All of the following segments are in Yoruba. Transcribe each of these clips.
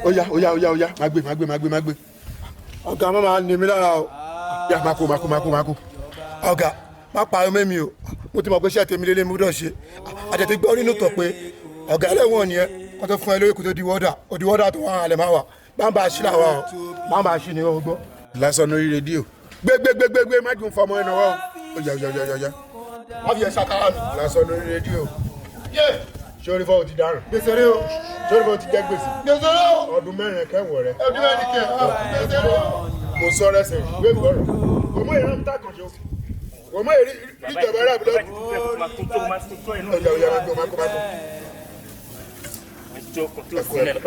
Oya, má gbé. Ọ̀gá má máa ní mi lára o. Yá má kó. Ọ̀gá má pariwo mẹ́mi o. Mo ti mọ̀ pé iṣẹ́ tèmi lélẹ̀ mú dọ̀ ṣe. Àtẹ̀tẹ̀ gbọ́ nínú tọ̀ pé ọ̀gá ẹlẹ́wọ̀n ni ẹ kó tó fún ẹ lórí kó tó di wọ́dà tó wà hàn lẹ́ máa wà. Má bàa ṣí làwa o. Má bàa ṣí ni o gbọ́. Lásán lórí rédíò. Gbé má dùn fọmọ ẹ̀ náà wá o. Oya. Má fi ẹ̀ ṣàkárà mi. Lásán lórí rédíò. Sori fọwọ́ ti dáràn. Gbèsè rẹ o. Sori fọwọ́ ti jẹ gbèsè. Gbèsè rẹ o. Ọdún mẹ́rin kẹ́wọ̀n rẹ. Ọdún mẹ́rin kẹ́wọ̀n. Gbèsè rẹ o. Mo sọ rẹsẹ̀ gbé gbọ́rọ̀. Wọ́n mọ̀ ìran ta kan jọ. Wọ́n mọ̀ ìjọba rẹ̀ àbúlọ̀.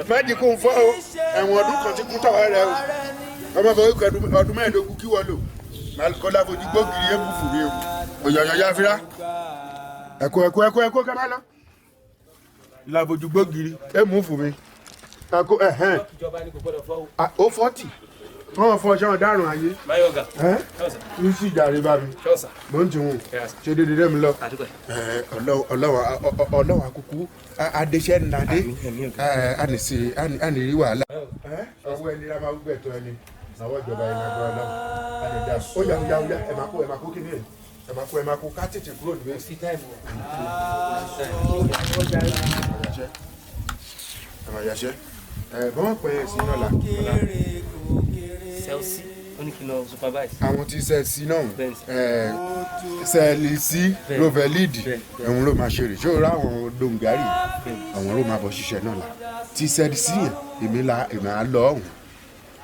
Májì kò ń fọ́ o. Ẹ̀wọ̀n ọdún kan ti kún tàwa rẹ o. Ọmọ bọ̀ wípé ọdún mẹ́ẹ̀ẹ́dógún kí wọ́n lò. Kọ́lá fojú gbógiri ẹ̀ bù fún mi o. Òyàyà fira. Ẹ̀kọ́ kẹ́ máa lọ. Lábojú gbógiri ẹ mú fún mi. Ẹ̀kọ́ ìjọba ni kò gbọ́dọ̀ fọ́ o. Ó 40. Wọ́n fọ́ ṣé wọ́n dárùn ayé. Máyọ̀gà. Ní sí ìjàre bá mi. Mo ń ti wọn. Ṣé dédé dé mi lọ. Ọlọ́wà kúkú adéṣẹ́ ńláde. Ànìrí wàhálà. Ọwọ́ ẹni rà máa gbẹ̀ tó ẹni. Àwọn ìjọba yìí máa gbọ́ ọlọ́run. Ó yá ẹ máa kó kí ni ẹ̀. Ẹ máa kó ká tètè kúrò níbẹ̀. Sí táìmù. Ẹ máa yàṣẹ́. Bọ́n pẹ̀ sí náà là. Chelsea ó ní kí n lọ supervise. Àwọn tí Chelsea náà Chelsea Rovelid ẹ̀hún ló máa ṣe rè ṣé o rá àwọn dongari àwọn ló máa bọ̀ ṣiṣẹ́ náà là. Tí Chelsea yẹn èmi á lọ ọ̀hún.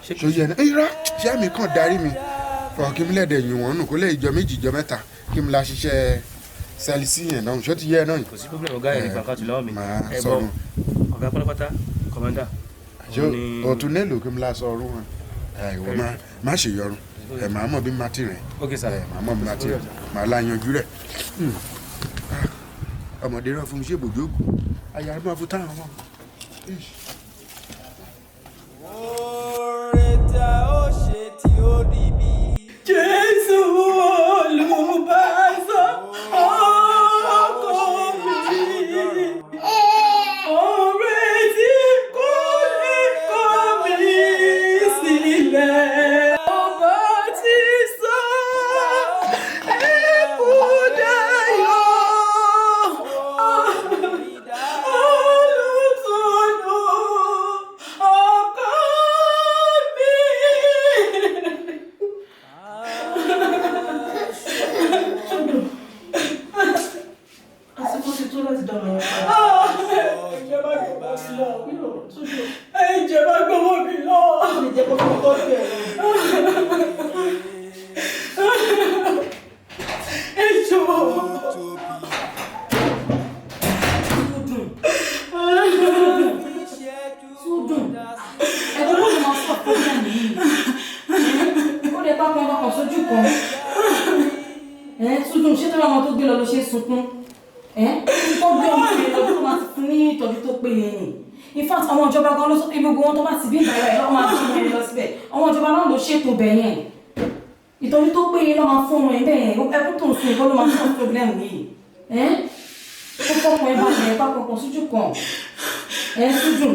Ṣé yẹn náà irá ṣé mi kàn darí mi fọ̀ kí mi lẹ́dẹ̀ yìn wọ́n nù kó lè ìjọ méjì ìjọ mẹ́ta kí mi la ṣiṣẹ́ Chelsea yẹn náà ṣó ti yẹ náà yìí. Kò sí problem ọ̀gá yẹn nípa kan tù lọ́wọ́ mi. Ẹ bọ ọ̀gá pátápátá commander. Ọ̀tún nílò kí mi la sọ ọrùn wọn. Ìwọ má ṣe yọrùn màá mọ̀ bí má ti rìn màá mọ̀ bí má ti rìn màá la yanjú rẹ̀. Ọmọdé rán fún mi ṣé bòjú òkú ayára máa fún táwọn ọmọ. Oríta ó ṣe tí ó rí bí. Jésù olùbásọ ọkọ mi. Orí tí kò lè kọ̀ mí sílẹ̀. Ọba ti sọ ẹkú dayọ̀. Olùtùnú ọkọ mi. Àsìkò ti tó láti dáná ọ̀pá. Ìjọba gbọ́mọ mi lọ. Ìjọba gbọ́mọ mi lọ. Ìjọba gbọ́mọ mi lọ. Sudun. Ẹ̀gbọ́n ló máa sọ pé ní àná yìí. Ó lè bá wọn kàn sójú kan. Sudun ṣé tó lọ́mọ tó gbé lọ ló ṣe sunkún? Tó gbé ọmọ rẹ̀ lọ tó máa ti fún ní ìtọ́jú tó péye ni. In fact, àwọn ìjọba gan ló sọ pé gbogbo wọn tó bá ti bí ìgbà rẹ̀ lọ́ máa tún wọn lọ síbẹ̀. Àwọn ìjọba náà ló ṣètò bẹ̀ yẹn. Ìtọ́jú tó péye lọ́ máa fún wọn bẹ́ẹ̀ yẹn. Ẹkún tó ń sun ìkọ́ ló máa fún problem yìí. Ó fọ́kùn ẹ bá ṣe ẹ bá kọkàn sójú kan. Sudun.